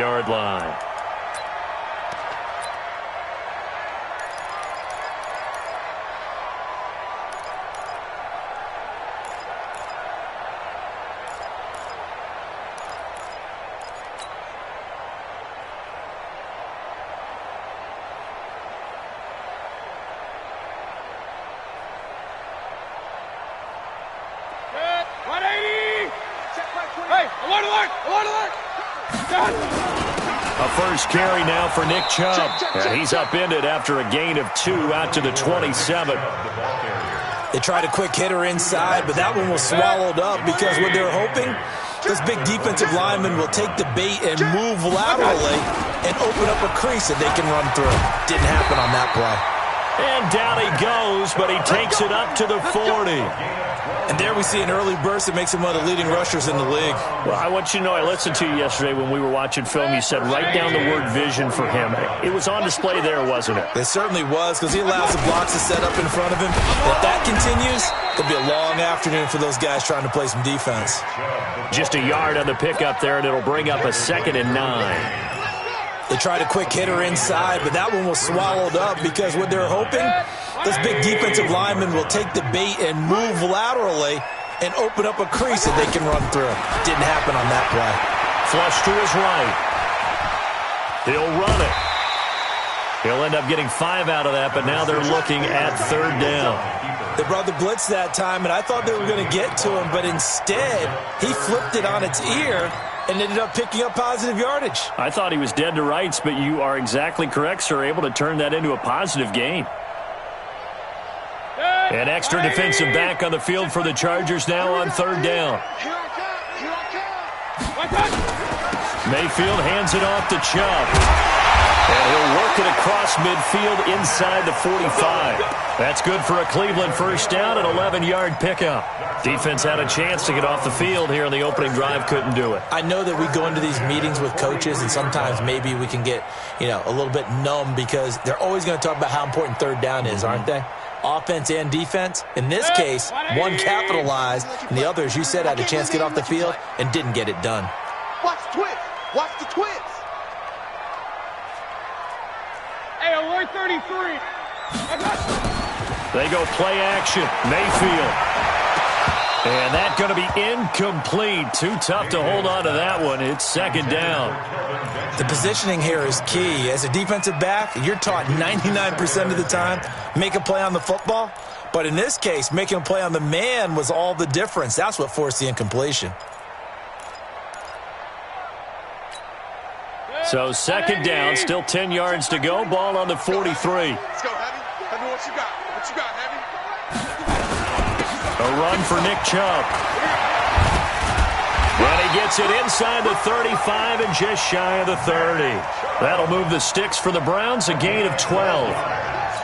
20-yard line. A first carry now for Nick Chubb. And he's upended after a gain of 2 out to the 27. They tried a quick hitter inside, but that one was swallowed up because what they're hoping, this big defensive lineman will take the bait and move laterally and open up a crease that they can run through. Didn't happen on that play. And down he goes, but he takes it up to the 40. And there we see an early burst that makes him one of the leading rushers in the league. Well, I want you to know, I listened to you yesterday when we were watching film. You said write down the word vision for him. It was on display there, wasn't it? It certainly was, because he allows the blocks to set up in front of him. If that continues, it'll be a long afternoon for those guys trying to play some defense. Just a yard on the pickup there, and it'll bring up a 2nd and 9. They tried a quick hitter inside, but that one was swallowed up because what they're hoping, this big defensive lineman will take the bait and move laterally and open up a crease that they can run through. Didn't happen on that play. Flush to his right. He'll run it. He'll end up getting 5 out of that, but now they're looking at 3rd down. They brought the blitz that time, and I thought they were going to get to him, but instead he flipped it on its ear and ended up picking up positive yardage. I thought he was dead to rights, but you are exactly correct, sir. Able to turn that into a positive gain. An extra defensive back on the field for the Chargers now on 3rd down. Mayfield hands it off to Chubb. And he'll work it across midfield inside the 45. That's good for a Cleveland first down, an 11-yard pickup. Defense had a chance to get off the field here on the opening drive, couldn't do it. I know that we go into these meetings with coaches, and sometimes maybe we can get, a little bit numb because they're always going to talk about how important 3rd down is, aren't they? Offense and defense. In this case, one capitalized, and the other, as you said, had a chance to get off the field and didn't get it done. Watch the twins. Watch the twins. Hey, alert 33. They go play action. Mayfield. And that's going to be incomplete. Too tough to hold on to that one. It's 2nd down. The positioning here is key. As a defensive back, you're taught 99% of the time, make a play on the football. But in this case, making a play on the man was all the difference. That's what forced the incompletion. So 2nd down, still 10 yards to go. Ball on the 43. Let's go, Heavy. Heavy, what you got? What you got, Heavy? A run for Nick Chubb. And he gets it inside the 35 and just shy of the 30. That'll move the sticks for the Browns, a gain of 12.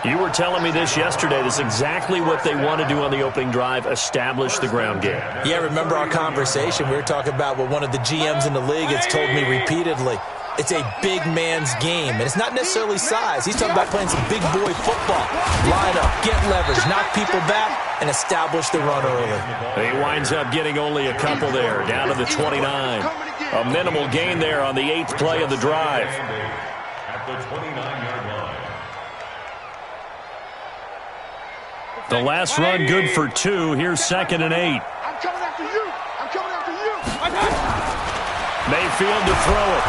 You were telling me this yesterday. This is exactly what they want to do on the opening drive, establish the ground game. Yeah, remember our conversation? We were talking about what one of the GMs in the league has told me repeatedly. It's a big man's game, and it's not necessarily size. He's talking about playing some big boy football. Line up, get leverage, knock people back, and establish the run early. He winds up getting only a couple there, down to the 29. A minimal gain there on the 8th play of the drive. At the 29-yard line. The last run good for 2. Here's 2nd and 8. I'm coming after you. I'm coming after you. Mayfield to throw it.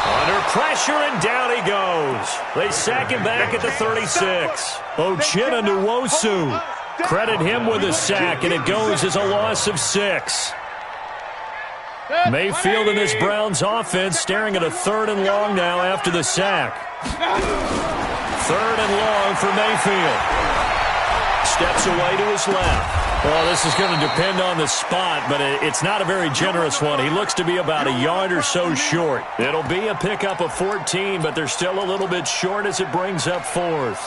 Under pressure, and down he goes. They sack him back at the 36. Uchenna Nwosu. Credit him with a sack, and it goes as a loss of 6. Mayfield and this Browns offense staring at a 3rd and long now after the sack. 3rd and long for Mayfield. Steps away to his left. Well, this is going to depend on the spot, but it's not a very generous one. He looks to be about a yard or so short. It'll be a pickup of 14, but they're still a little bit short as it brings up 4th.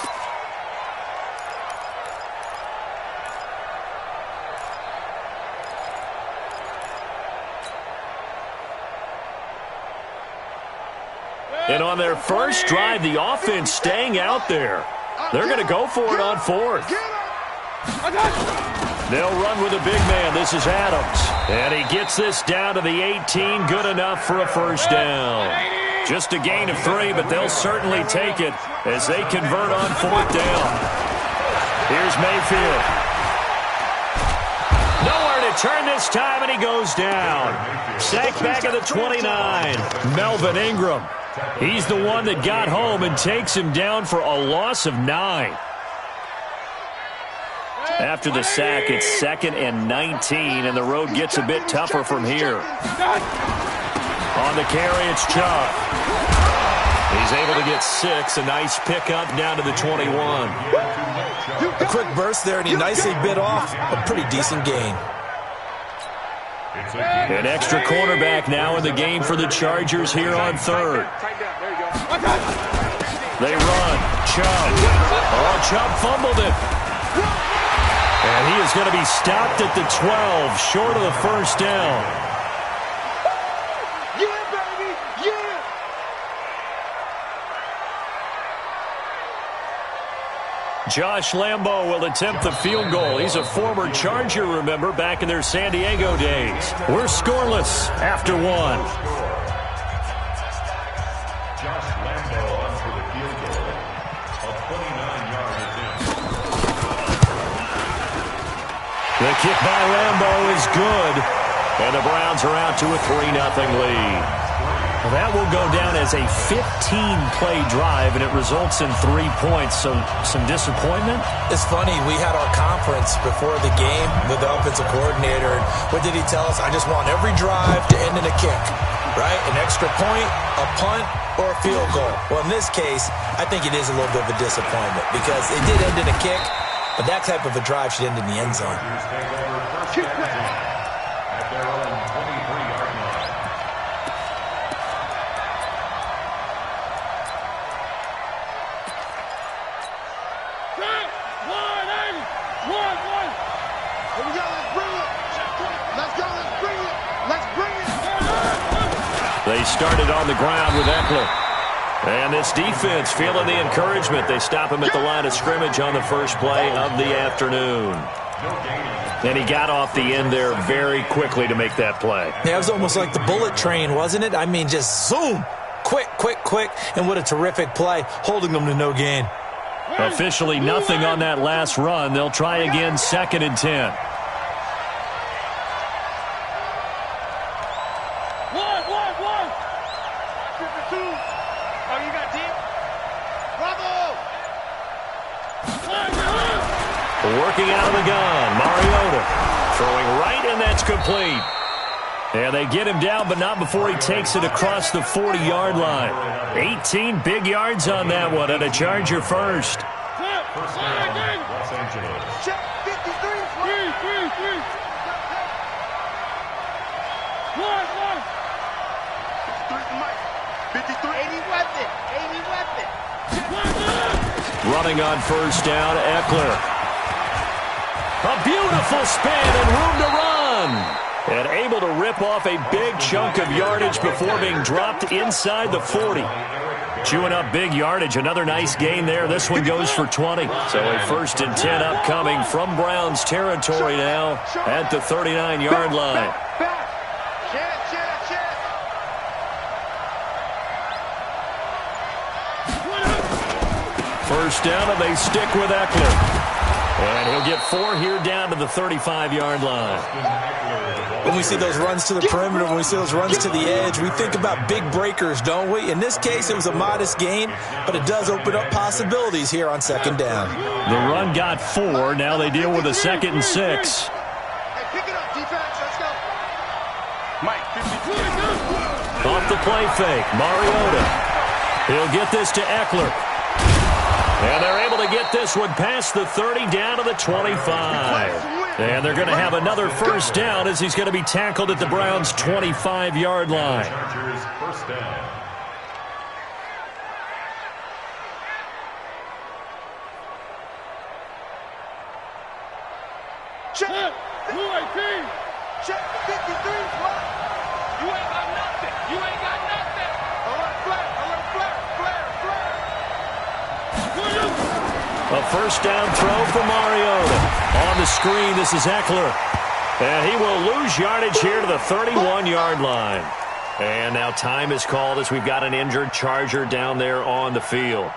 And on their first drive, the offense staying out there. They're going to go for it on 4th. They'll run with a big man. This is Adams. And he gets this down to the 18. Good enough for a first down. Just a gain of 3, but they'll certainly take it as they convert on 4th down. Here's Mayfield. Nowhere to turn this time, and he goes down. Sacked back at the 29. Melvin Ingram. He's the one that got home and takes him down for a loss of 9. After the sack, it's 2nd and 19, and the road gets a bit tougher from here. On the carry, it's Chubb. He's able to get 6. A nice pickup down to the 21. A quick burst there, and he nicely bit off a pretty decent gain. An extra cornerback now in the game for the Chargers here on 3rd. They run. Chubb. Oh, Chubb fumbled it. And he is going to be stopped at the 12, short of the 1st down. Josh Lambo will attempt the field goal. He's a former Charger, remember, back in their San Diego days. We're scoreless after 1. Josh Lambo on for the field goal. A 29-yard attempt. The kick by Lambo is good. And the Browns are out to a 3-0 lead. Well, that will go down as a 15-play drive, and it results in 3 points. So some disappointment? It's funny. We had our conference before the game with the offensive coordinator. And what did he tell us? I just want every drive to end in a kick, right? An extra point, a punt, or a field goal. Well, in this case, I think it is a little bit of a disappointment because it did end in a kick, but that type of a drive should end in the end zone. At their own 23-yard line. Here we go, let's bring it. Let's go, let's bring it. Let's bring it. They started on the ground with Eckler. And this defense feeling the encouragement. They stop him at the line of scrimmage on the first play of the afternoon. And he got off the end there very quickly to make that play. Yeah, it was almost like the bullet train, wasn't it? I mean, just zoom. Quick, quick, quick. And what a terrific play, holding them to no gain. Officially nothing on that last run. They'll try again, 2nd and 10. One. 52. Oh, you got deep? Bravo. Working out of the gun, Mariota throwing right, and that's complete. And they get him down, but not before he takes it across the 40-yard line. 18 big yards on that one, and a Charger first. First down, Los Angeles. Check 53. 53. 80 weapon. Running on first down, Eckler. A beautiful spin and room to run. And able to rip off a big chunk of yardage before being dropped inside the 40. Chewing up big yardage. Another nice gain there. This one goes for 20. So a 1st and 10 upcoming from Browns territory now at the 39-yard line. First down, and they stick with Eckler. And he'll get 4 here down to the 35-yard line. When we see those runs to the perimeter, when we see those runs to the edge, we think about big breakers, don't we? In this case, it was a modest gain, but it does open up possibilities here on 2nd down. The run got 4. Now they deal with a 2nd and 6. Hey, pick it up, defense. Let's go. Mike, 52. Off the play fake, Mariota. He'll get this to Eckler. And they're able to get this one past the 30 down to the 25. And they're going to have another first down as he's going to be tackled at the Browns' 25-yard line. Chargers first down. Check. UAP. Check 53. What? You ain't got nothing. Alert flare. A first down throw for Mariota. On the screen, this is Eckler. And he will lose yardage here to the 31-yard line. And now time is called as we've got an injured Charger down there on the field.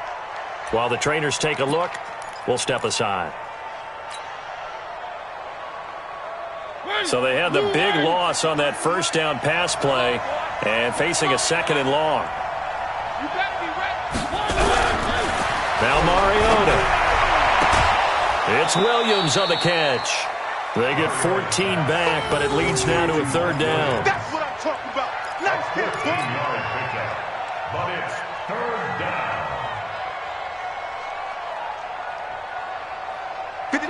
While the trainers take a look, we'll step aside. So they had the big loss on that first down pass play and facing a 2nd and long. Now Mariota. It's Williams on the catch. They get 14 back, but it leads now to a 3rd down. That's what I'm talking about. Nice hit, 15-yard pickup, but it's 3rd down.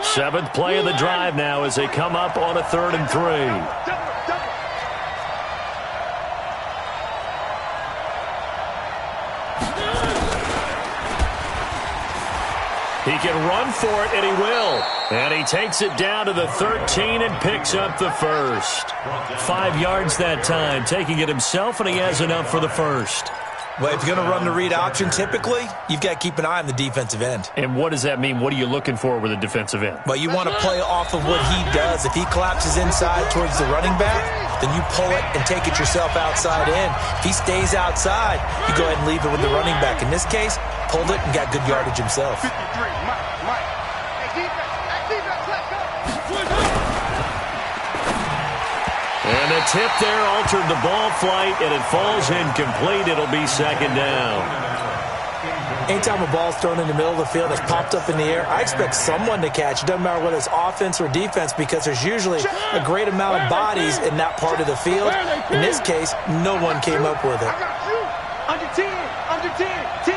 7th play of the drive now as they come up on a 3rd and 3. He can run for it, and he will. And he takes it down to the 13 and picks up the first. 5 yards that time, taking it himself, and he has enough for the first. Well, if you're going to run the read option, typically, you've got to keep an eye on the defensive end. And what does that mean? What are you looking for with a defensive end? Well, you want to play off of what he does. If he collapses inside towards the running back, then you pull it and take it yourself outside in. If he stays outside, you go ahead and leave it with the running back. In this case, pulled it and got good yardage himself. 53, Mike. Hey, defense, let's go. And the tip there altered the ball flight, and it falls incomplete. It'll be 2nd down. Anytime a ball's thrown in the middle of the field that's popped up in the air, I expect someone to catch. It doesn't matter whether it's offense or defense because there's usually a great amount of bodies in that part of the field. In this case, no one came up with it. I got you. Under 10, 10.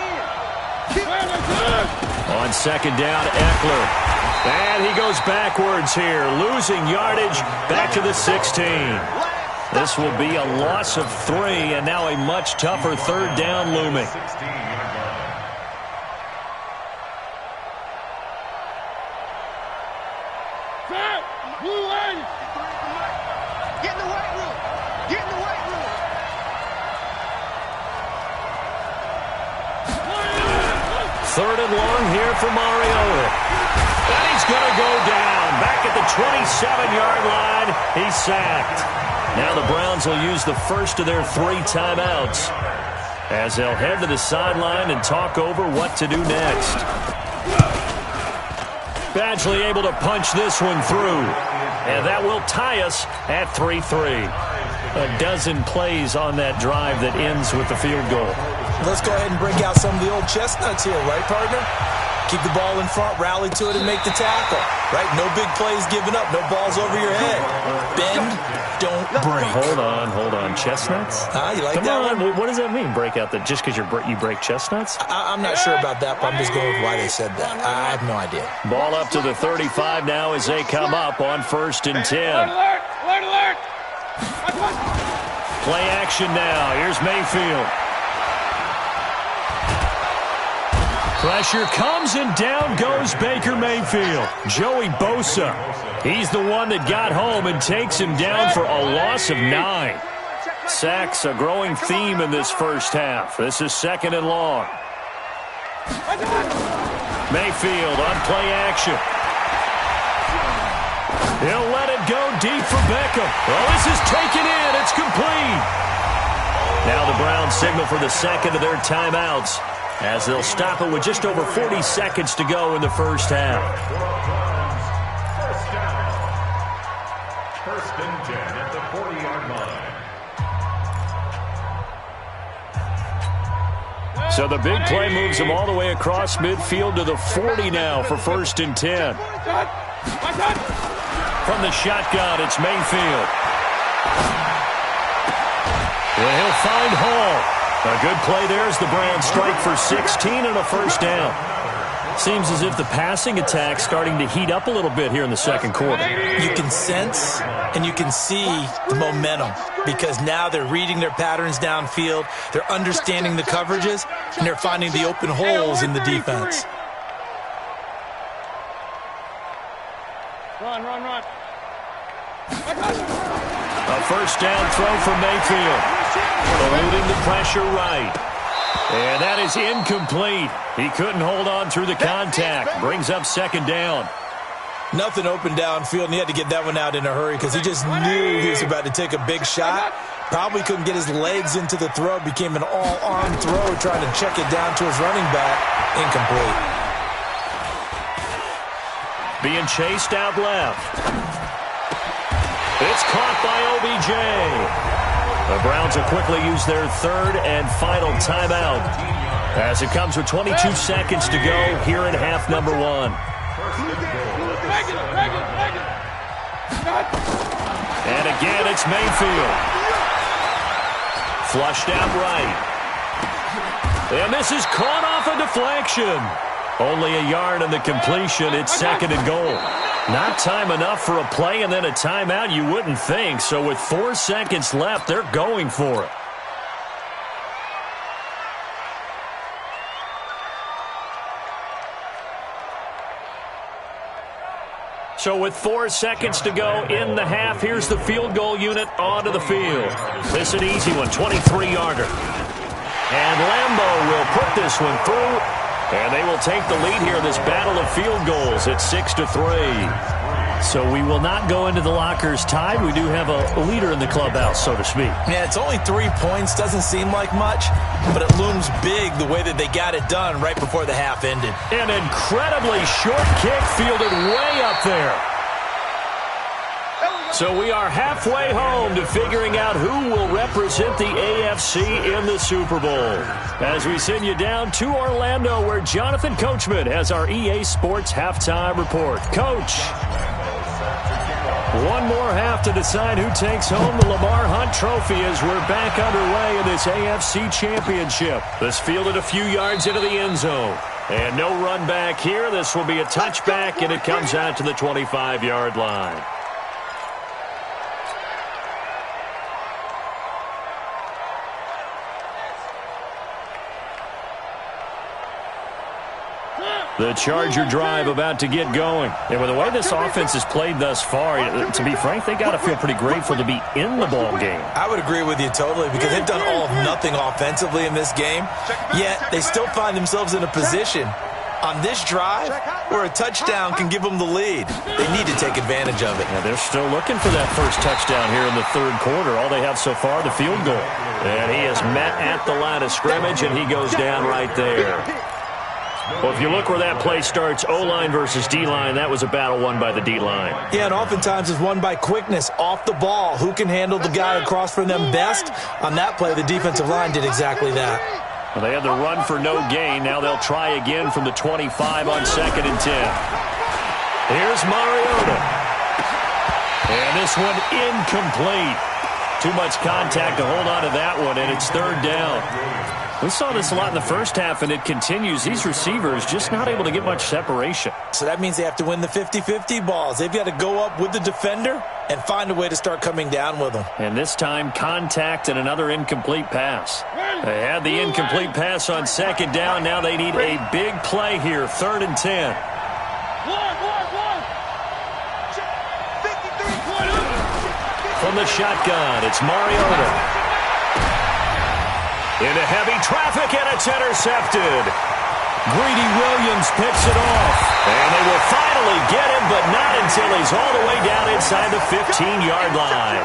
On 2nd down, Eckler. And he goes backwards here, losing yardage back to the 16. This will be a loss of 3, and now a much tougher 3rd down looming. 16-yard line. Get in the weight room. Get in the weight room. 3rd and long here for Mariota. And he's going to go down. Back at the 27-yard line, he's sacked. Now the Browns will use the first of their 3 timeouts as they'll head to the sideline and talk over what to do next. Badgley able to punch this one through. And that will tie us at 3-3. A dozen plays on that drive that ends with the field goal. Let's go ahead and break out some of the old chestnuts here, right, partner? Keep the ball in front, rally to it, and make the tackle, right? No big plays given up, no balls over your head. Bend, don't break. Hold on. Chestnuts? You like Come that on. one? What does that mean, break out? That just because you break chestnuts? I'm not sure about that, but I'm just going with why they said that. I have no idea. Ball up to the 35 now as they come up on 1st and 10. Alert! Play action now. Here's Mayfield. Pressure comes and down goes Baker Mayfield. Joey Bosa. He's the one that got home and takes him down for a loss of 9. Sacks a growing theme in this first half. This is 2nd and long. Mayfield on play action. He'll let it go deep for Beckham. Oh, this is taken in. It's complete. Now the Browns signal for the 2nd of their timeouts as they'll stop it with just over 40 seconds to go in the first half. First and 10 at the 40-yard line. So the big play moves them all the way across midfield to the 40 now for 1st and 10. From the shotgun, it's Mayfield. Well, he'll find Hall. A good play there as the Browns strike for 16 and a 1st down. Seems as if the passing attack's starting to heat up a little bit here in the 2nd quarter. You can sense and you can see the momentum because now they're reading their patterns downfield, they're understanding the coverages, and they're finding the open holes in the defense. Run. A 1st down throw for Mayfield. Eluding the pressure right. And that is incomplete. He couldn't hold on through the contact. Brings up 2nd down. Nothing open downfield, and he had to get that one out in a hurry because he just knew he was about to take a big shot. Probably couldn't get his legs into the throw. Became an all-arm throw trying to check it down to his running back. Incomplete. Being chased out left. It's caught by OBJ. The Browns will quickly use their third and final timeout as it comes with 22 seconds to go here in half number one. And again, it's Mayfield. Flushed out right. And this is caught off a deflection. Only a yard on the completion. It's second and goal. Not time enough for a play and then a timeout, you wouldn't think. So with 4 seconds left, they're going for it. So with 4 seconds to go in the half, here's the field goal unit onto the field. This is an easy one, 23-yarder. And Lambeau will put this one through, and they will take the lead here in this battle of field goals at 6-3. So we will not go into the lockers tied. We do have a leader in the clubhouse, so to speak. Yeah, it's only 3 points. Doesn't seem like much, but it looms big the way that they got it done right before the half ended. An incredibly short kick fielded way up there. So we are halfway home to figuring out who will represent the AFC in the Super Bowl. As we send you down to Orlando, where Jonathan Coachman has our EA Sports halftime report. Coach. One more half to decide who takes home the Lamar Hunt Trophy as we're back underway in this AFC Championship. This fielded a few yards into the end zone. And no run back here. This will be a touchback, and it comes out to the 25-yard line. The Charger drive about to get going. And with the way this offense has played thus far, to be frank, they got to feel pretty grateful to be in the ball game. I would agree with you totally because they've done all of nothing offensively in this game, yet they still find themselves in a position on this drive where a touchdown can give them the lead. They need to take advantage of it. Yeah, they're still looking for that first touchdown here in the third quarter. All they have so far, the field goal. And he is met at the line of scrimmage, and he goes down right there. Well, if you look where that play starts, O-line versus D-line, that was a battle won by the D-line. Yeah, and oftentimes it's won by quickness, off the ball. Who can handle the guy across from them best? On that play, the defensive line did exactly that. Well, they had the run for no gain. Now they'll try again from the 25 on 2nd and 10. Here's Mariota. And this one incomplete. Too much contact to hold on to that one, and it's third down. We saw this a lot in the first half, and it continues. These receivers just not able to get much separation. So that means they have to win the 50-50 balls. They've got to go up with the defender and find a way to start coming down with them. And this time, contact and another incomplete pass. They had the incomplete pass on 2nd down. Now they need a big play here, 3rd and 10. From the shotgun, it's Mariota. Into heavy traffic, and it's intercepted. Greedy Williams picks it off. And they will finally get him, but not until he's all the way down inside the 15-yard line.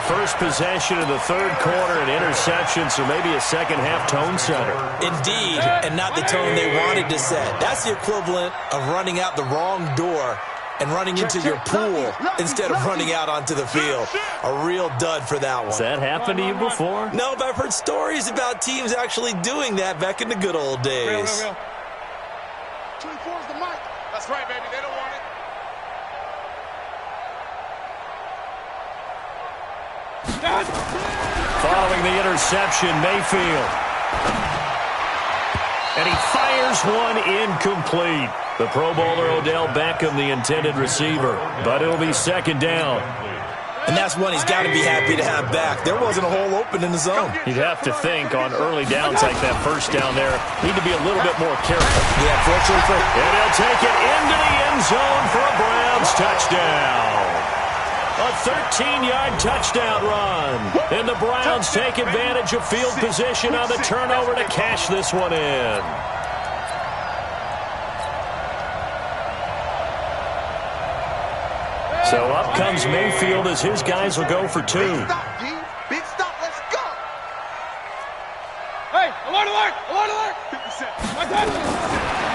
First possession of the third quarter, an interception, so maybe a second-half tone setter. Indeed, and not the tone they wanted to set. That's the equivalent of running out the wrong door and running into your pool instead of running out onto the field. A real dud for that one. Has that happened to you before? No, but I've heard stories about teams actually doing that back in the good old days. 24's the mic. That's right, baby. They don't want it. Following the interception, Mayfield. And he fires one incomplete. The Pro Bowler Odell Beckham, the intended receiver. But it'll be 2nd down. And that's one he's got to be happy to have back. There wasn't a hole open in the zone. You'd have to think on early downs like that first down there, need to be a little bit more careful. Yeah, fortunately for... And he'll take it into the end zone for a Browns touchdown. A 13-yard touchdown run. And the Browns take advantage of field position on the turnover to cash this one in. So up comes Mayfield as his guys will go for 2.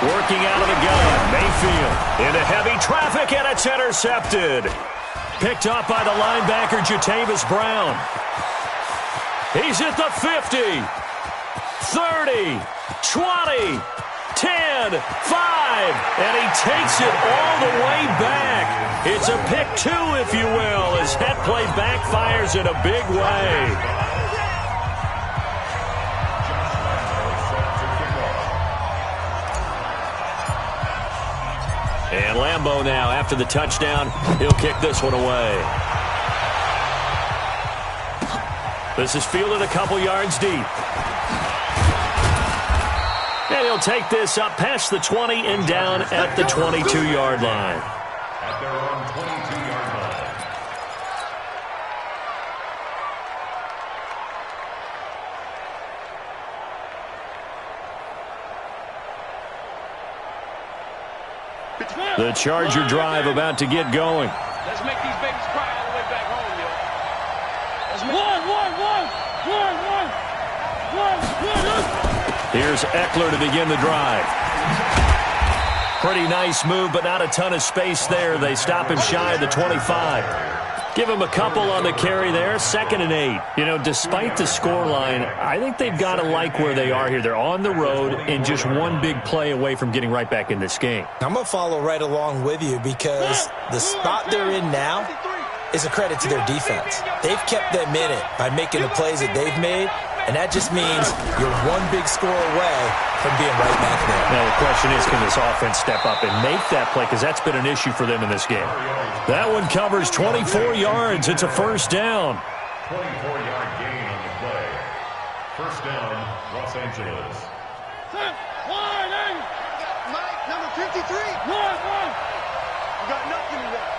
Working out of the gun, Mayfield into heavy traffic, and it's intercepted. Picked up by the linebacker, Jatavis Brown. He's at the 50, 30, 20, 10, 5, and he takes it all the way back. It's a pick two, if you will, as that play backfires in a big way. And Lambeau now, after the touchdown, he'll kick this one away. This is fielded a couple yards deep. And he'll take this up past the 20 and down at the 22-yard line. At their own 22-yard line. The Charger drive about to get going. Let's make these babies cry all the way back home, yo. Here's Eckler to begin the drive. Pretty nice move, but not a ton of space there. They stop him shy of the 25. Give him a couple on the carry there, 2nd and 8. You know, despite the scoreline, I think they've got to like where they are here. They're on the road and just one big play away from getting right back in this game. I'm going to follow right along with you because the spot they're in now is a credit to their defense. They've kept them in it by making the plays that they've made, and that just means you're one big score away from being right back there. Now, the question is, can this offense step up and make that play? Because that's been an issue for them in this game. That one covers 24 yards. It's a first down. 24-yard gain on the play. First down, Los Angeles. Mike, number 53. You got nothing today.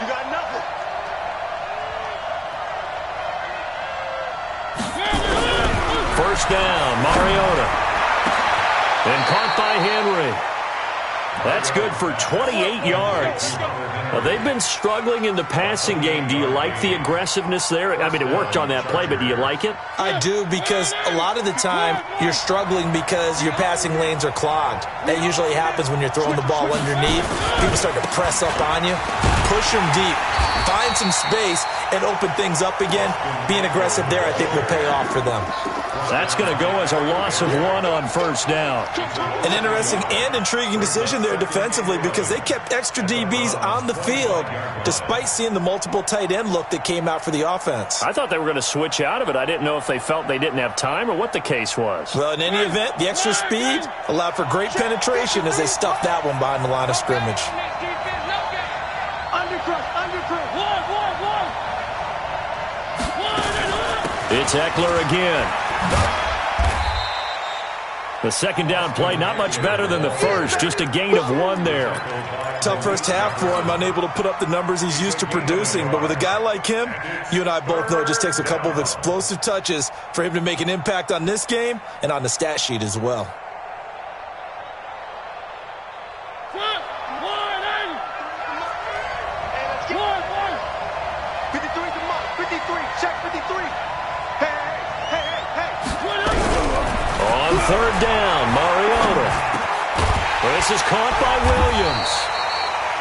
You got nothing. First down, Mariota. And caught by Henry. That's good for 28 yards. Now, they've been struggling in the passing game. Do you like the aggressiveness there? I mean, it worked on that play, but do you like it? I do, because a lot of the time you're struggling because your passing lanes are clogged. That usually happens when you're throwing the ball underneath. People start to press up on you. Push them deep. Find some space and open things up again. Being aggressive there, I think, will pay off for them. That's going to go as a loss of 1 on first down. An interesting and intriguing decision there defensively, because they kept extra DBs on the field despite seeing the multiple tight end look that came out for the offense. I thought they were going to switch out of it. I didn't know if they felt they didn't have time or what the case was. Well, in any event, the extra speed allowed for great penetration as they stuffed that one behind the line of scrimmage. It's Eckler again. The second down play, not much better than the first, just a gain of 1 there. Tough first half for him, unable to put up the numbers he's used to producing. But with a guy like him, you and I both know it just takes a couple of explosive touches for him to make an impact on this game and on the stat sheet as well. On third down, Mariota. This is caught by Williams.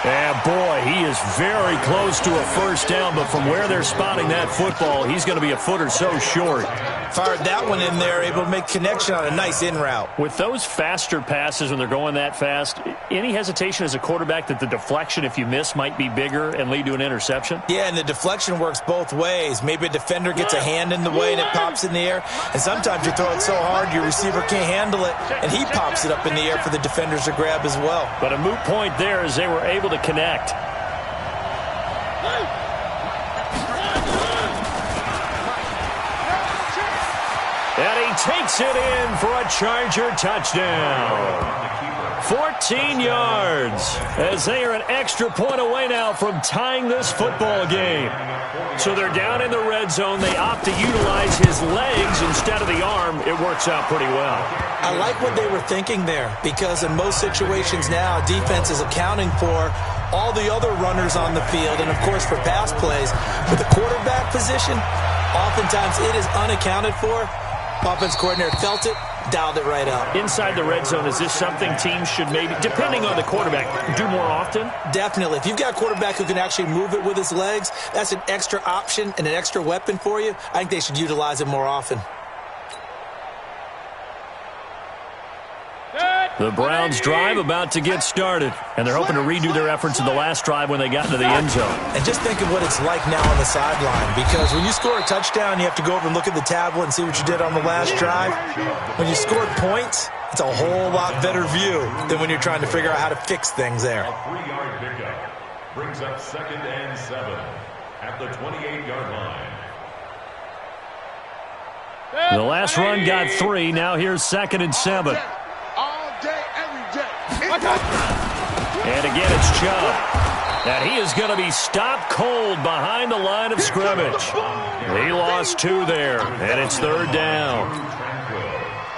And boy, he is very close to a first down, but from where they're spotting that football, he's going to be a foot or so short. Fired that one in there, able to make connection on a nice in route. With those faster passes when they're going that fast, any hesitation as a quarterback that the deflection, if you miss, might be bigger and lead to an interception? Yeah, and the deflection works both ways. Maybe a defender gets a hand in the way and it pops in the air, and sometimes you throw it so hard your receiver can't handle it, and he pops it up in the air for the defenders to grab as well. But a moot point there as they were able to connect. And he takes it in for a Charger touchdown. 14 yards as they are an extra point away now from tying this football game. So they're down in the red zone. They opt to utilize his legs instead of the arm. It works out pretty well. I like what they were thinking there, because in most situations now, defense is accounting for all the other runners on the field and, of course, for pass plays. With the quarterback position, oftentimes it is unaccounted for. Offense coordinator felt it, dialed it right up. Inside the red zone, is this something teams should maybe, depending on the quarterback, do more often? Definitely. If you've got a quarterback who can actually move it with his legs, that's an extra option and an extra weapon for you. I think they should utilize it more often. The Browns drive about to get started, and they're hoping to redo their efforts in the last drive when they got into the end zone. And just think of what it's like now on the sideline, because when you score a touchdown, you have to go over and look at the tablet and see what you did on the last drive. When you scored points, it's a whole lot better view than when you're trying to figure out how to fix things there. A 3-yard pickup brings up 2nd and 7 at the 28-yard line. The last run got 3. Now here's 2nd and 7. And again, it's Chubb. And he is going to be stopped cold behind the line of scrimmage. He lost 2 there, and it's 3rd down.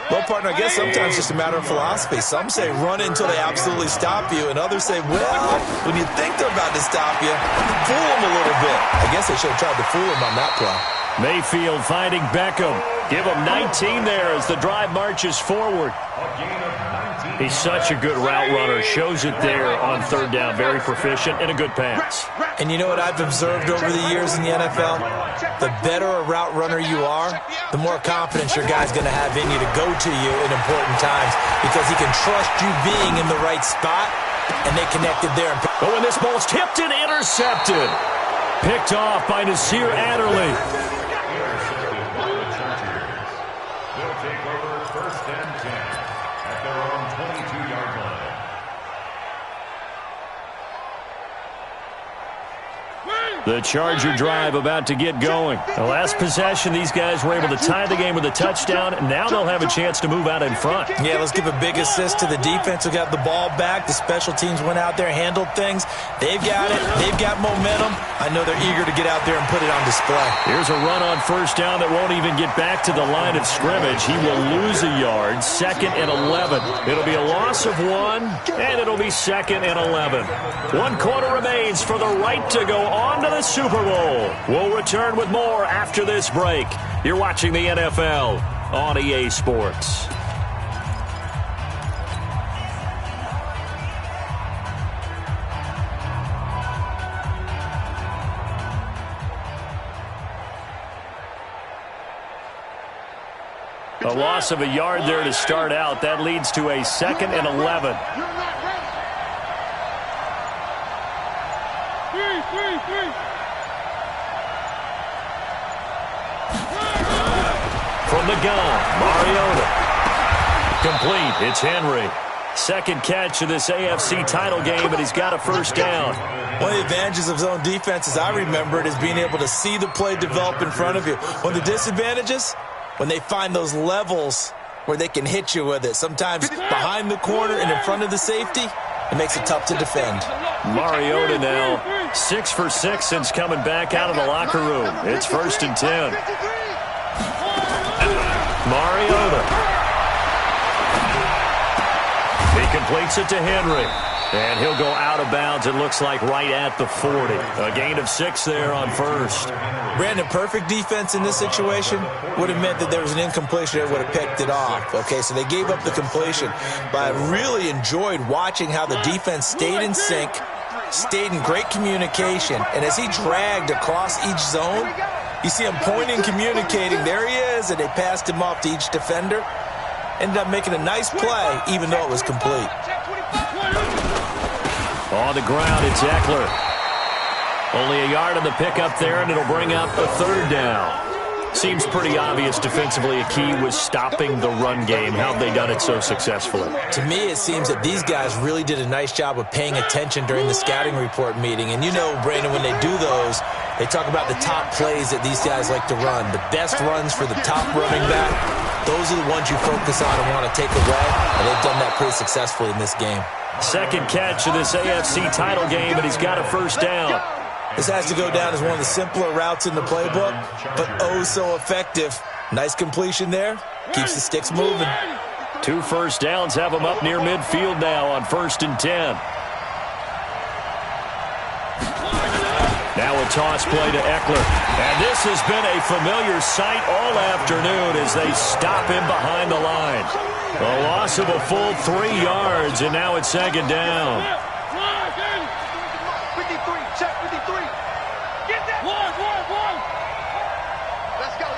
Well, partner, I guess sometimes it's just a matter of philosophy. Some say run it until they absolutely stop you, and others say, well, when you think they're about to stop you, fool them a little bit. I guess they should have tried to fool him on that play. Mayfield finding Beckham. Give him 19 there as the drive marches forward. He's such a good route runner. Shows it there on 3rd down. Very proficient and a good pass. And you know what I've observed over the years in the NFL? The better a route runner you are, the more confidence your guy's going to have in you to go to you in important times, because he can trust you being in the right spot, and they connected there. Oh, and this ball's tipped and intercepted. Picked off by Nasir Adderley. They'll take over 1st and 10 at their own 22-yard line. The Charger drive about to get going. The last possession, these guys were able to tie the game with a touchdown, and now they'll have a chance to move out in front. Yeah, let's give a big assist to the defense who got the ball back. The special teams went out there, handled things. They've got it. They've got momentum. I know they're eager to get out there and put it on display. Here's a run on 1st down that won't even get back to the line of scrimmage. He will lose a yard. 2nd and 11. It'll be a loss of 1, and it'll be 2nd and 11. 1 quarter remains for the right to go on to the Super Bowl. We'll return with more after this break. You're watching the NFL on EA Sports. A loss of a yard there to start out. That leads to a 2nd and 11. From the gun, Mariota. Complete. It's Henry. 2nd catch of this AFC title game, and he's got a 1st down. One of the advantages of zone defense, as I remember it, is being able to see the play develop in front of you. One of the disadvantages, when they find those levels where they can hit you with it. Sometimes behind the corner and in front of the safety, it makes it tough to defend. Mariota now 6 for 6 since coming back out of the locker room. It's 1st and 10. Mariota. He completes it to Henry. And he'll go out of bounds, it looks like, right at the 40. A gain of 6 there on 1st. Brandon, perfect defense in this situation would have meant that there was an incompletion that would have picked it off. Okay, so they gave up the completion. But I really enjoyed watching how the defense stayed in sync, stayed in great communication. And as he dragged across each zone, you see him pointing, communicating. There he is, and they passed him off to each defender. Ended up making a nice play, even though it was complete. On the ground, it's Eckler. Only a yard on the pickup there, and it'll bring up a 3rd down. Seems pretty obvious defensively a key was stopping the run game. How have they done it so successfully? To me, it seems that these guys really did a nice job of paying attention during the scouting report meeting. And you know, Brandon, when they do those, they talk about the top plays that these guys like to run. The best runs for the top running back, those are the ones you focus on and want to take away. And they've done that pretty successfully in this game. 2nd catch of this AFC title game, and he's got a 1st down. This has to go down as one of the simpler routes in the playbook, but oh so effective. Nice completion there. Keeps the sticks moving. 2 1st downs have him up near midfield now on 1st and 10. Now a toss play to Eckler. And this has been a familiar sight all afternoon as they stop him behind the line. A loss of a full 3 yards, and now it's 2nd down. 53, check 53. Get that. One. Let's go.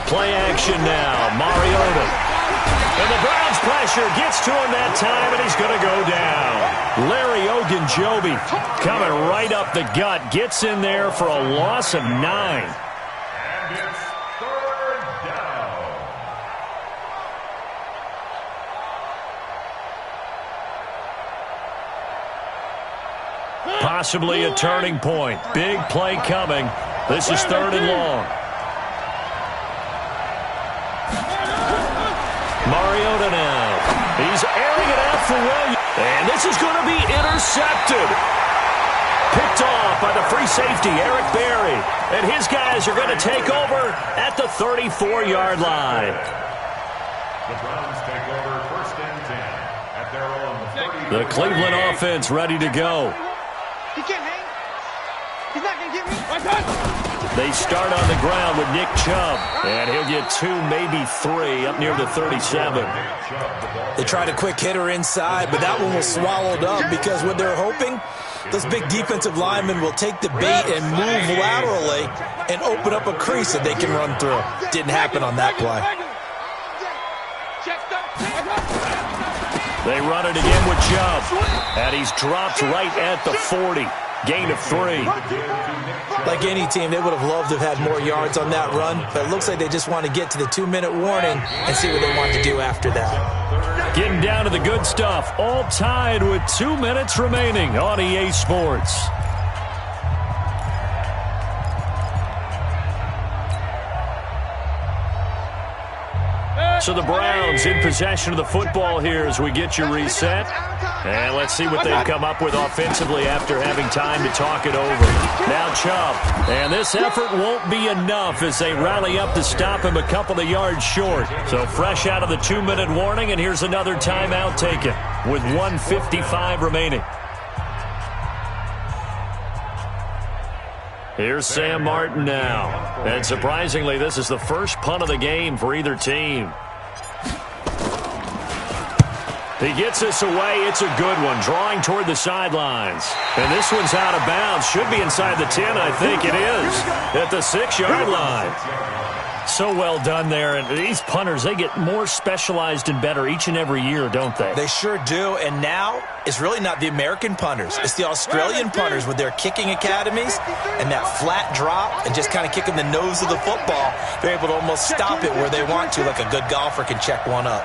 Play action now. Mariota. And the Browns pressure gets to him that time, and he's going to go down. Larry Ogunjobi coming right up the gut. Gets in there for a loss of 9. And it's 3rd down. Possibly a turning point. Big play coming. This is 3rd and long. Mariota now. He's airing it out for Williams. And this is going to be intercepted. Picked off by the free safety, Eric Berry. And his guys are going to take over at the 34-yard line. The Browns take over 1st and 10 at their own 30. The Cleveland offense ready to go. He can't hang. He's not going to get me. They start on the ground with Nick Chubb. And he'll get 2, maybe 3 up near the 37. They tried a quick hitter inside, but that one was swallowed up because what they're hoping, those big defensive linemen will take the bait and move laterally and open up a crease that they can run through. Didn't happen on that play. They run it again with Chubb. And he's dropped right at the 40. Gain of 3. Like any team, they would have loved to have had more yards on that run, but it looks like they just want to get to the 2-minute warning and see what they want to do after that. Getting down to the good stuff. All tied with 2 minutes remaining on EA Sports. So the Browns in possession of the football here as we get you reset. And let's see what they've come up with offensively after having time to talk it over. Now Chubb. And this effort won't be enough as they rally up to stop him a couple of yards short. So fresh out of the 2-minute warning, and here's another timeout taken with 1:55 remaining. Here's Sam Martin now. And surprisingly, this is the first punt of the game for either team. He gets this away. It's a good one. Drawing toward the sidelines. And this one's out of bounds. Should be inside the 10, I think it is. At the 6-yard line. So well done there. And these punters, they get more specialized and better each and every year, don't they? They sure do. And now it's really not the American punters. It's the Australian punters with their kicking academies and that flat drop and just kind of kicking the nose of the football. They're able to almost stop it where they want to, like a good golfer can check one up.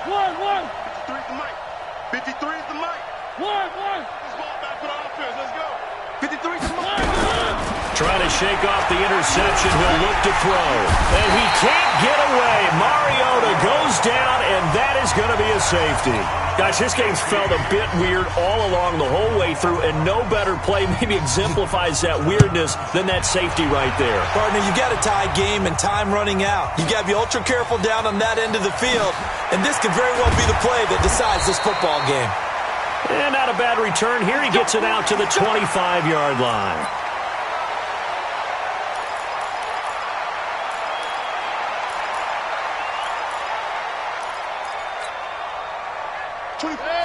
One. 53 is the mic. 53 is the mic. One. This ball back for the offense. Let's go. 53 is the mic. Trying to shake off the interception. He'll look to throw. And he can't get away. Mariota goes down, and that is going to be a safety. Gosh, this game's felt a bit weird all along the whole way through, and no better play maybe exemplifies that weirdness than that safety right there. Partner, you got a tie game and time running out. You got to be ultra careful down on that end of the field, and this could very well be the play that decides this football game. And not a bad return here. He gets it out to the 25-yard line.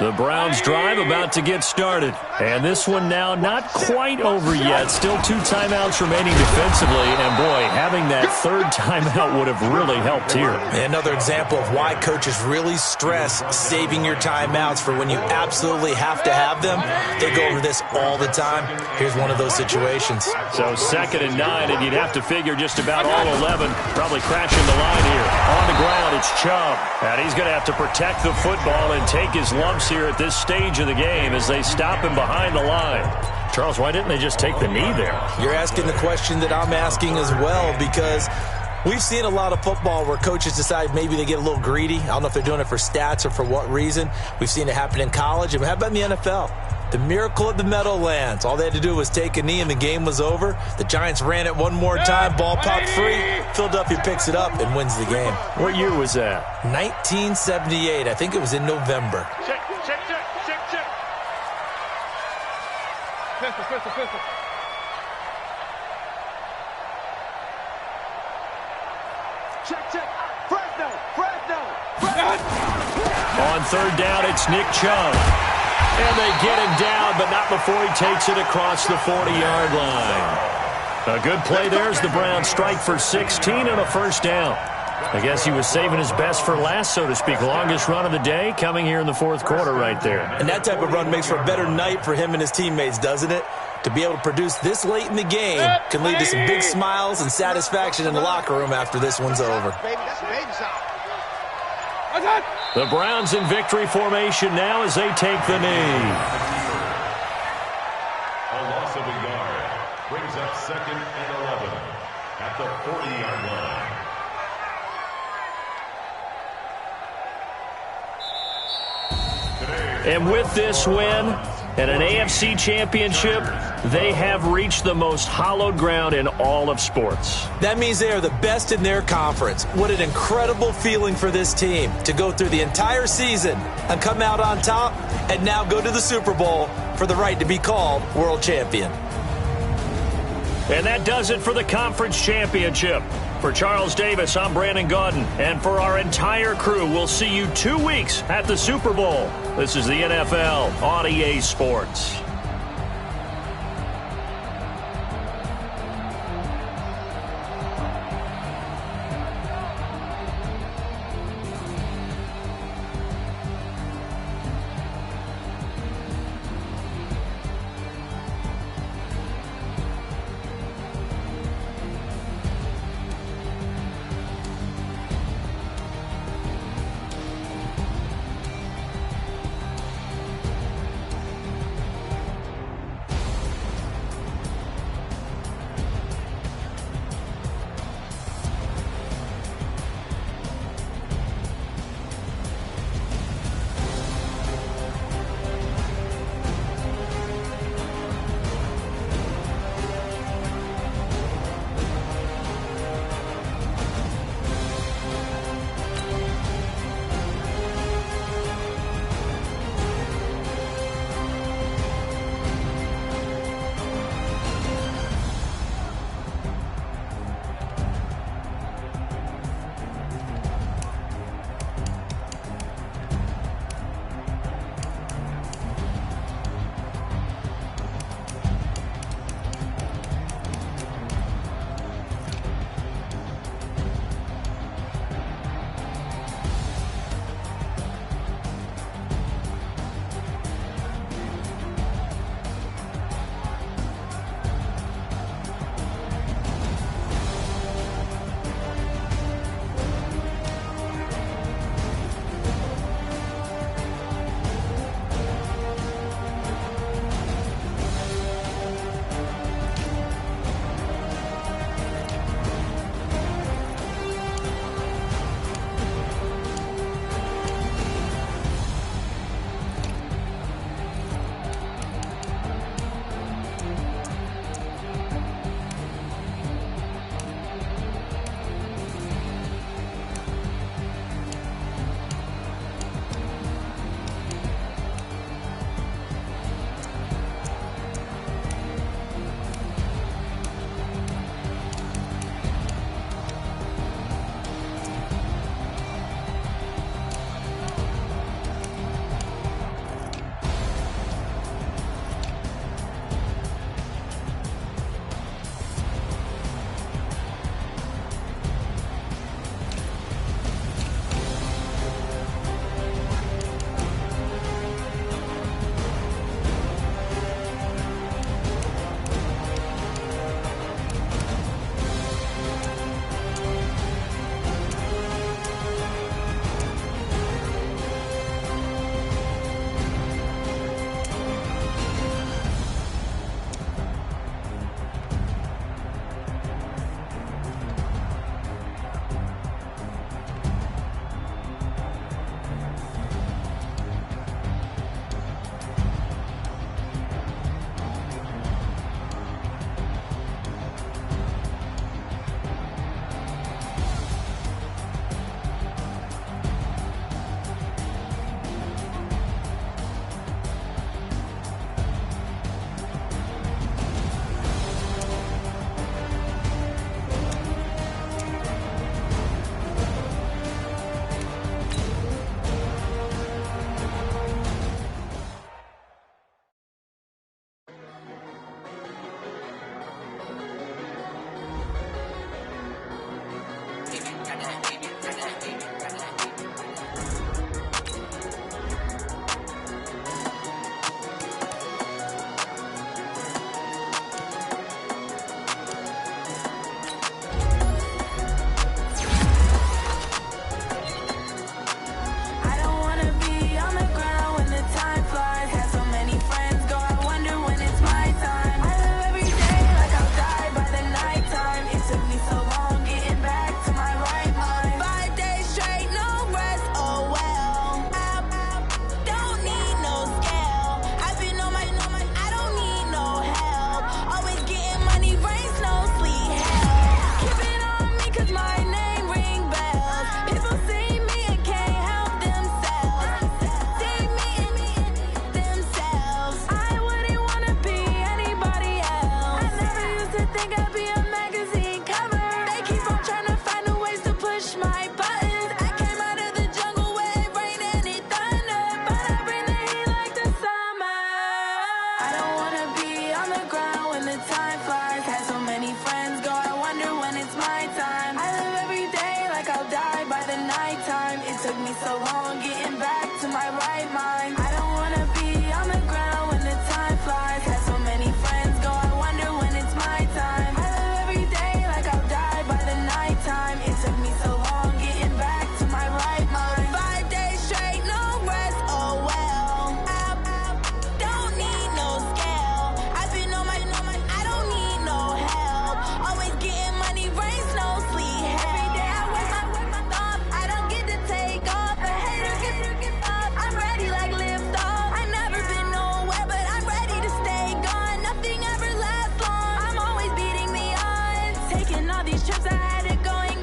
The Browns drive about to get started. And this one now not quite over yet. Still 2 timeouts remaining defensively. And, boy, having that 3rd timeout would have really helped here. Another example of why coaches really stress saving your timeouts for when you absolutely have to have them. They go over this all the time. Here's one of those situations. So 2nd and 9, and you'd have to figure just about all 11 probably crashing the line here. On the ground, it's Chubb. And he's going to have to protect the football and take his lumps here at this stage of the game as they stop him behind the line. Charles, why didn't they just take the knee there? You're asking the question that I'm asking as well, because we've seen a lot of football where coaches decide maybe they get a little greedy. I don't know if they're doing it for stats or for what reason. We've seen it happen in college. And how about in the NFL? The miracle of the Meadowlands. All they had to do was take a knee and the game was over. The Giants ran it one more time. Ball popped free. Philadelphia picks it up and wins the game. What year was that? 1978. I think it was in November. Check. Pistol. Check. Fresno. On third down, it's Nick Chubb. And they get him down, but not before he takes it across the 40-yard line. A good play there as the Browns strike for 16 and a first down. I guess he was saving his best for last, so to speak. Longest run of the day coming here in the fourth quarter right there. And that type of run makes for a better night for him and his teammates, doesn't it? To be able to produce this late in the game can lead to some big smiles and satisfaction in the locker room after this one's over. The Browns in victory formation now as they take the knee. A loss of a yard brings up 2nd and 11 at the 40-yard line. And with this win and an AFC championship, they have reached the most hallowed ground in all of sports. That means they are the best in their conference. What an incredible feeling for this team to go through the entire season and come out on top and now go to the Super Bowl for the right to be called world champion. And that does it for the conference championship. For Charles Davis, I'm Brandon Gaudin. And for our entire crew, we'll see you 2 weeks at the Super Bowl. This is the NFL on EA Sports. all these trips I had it going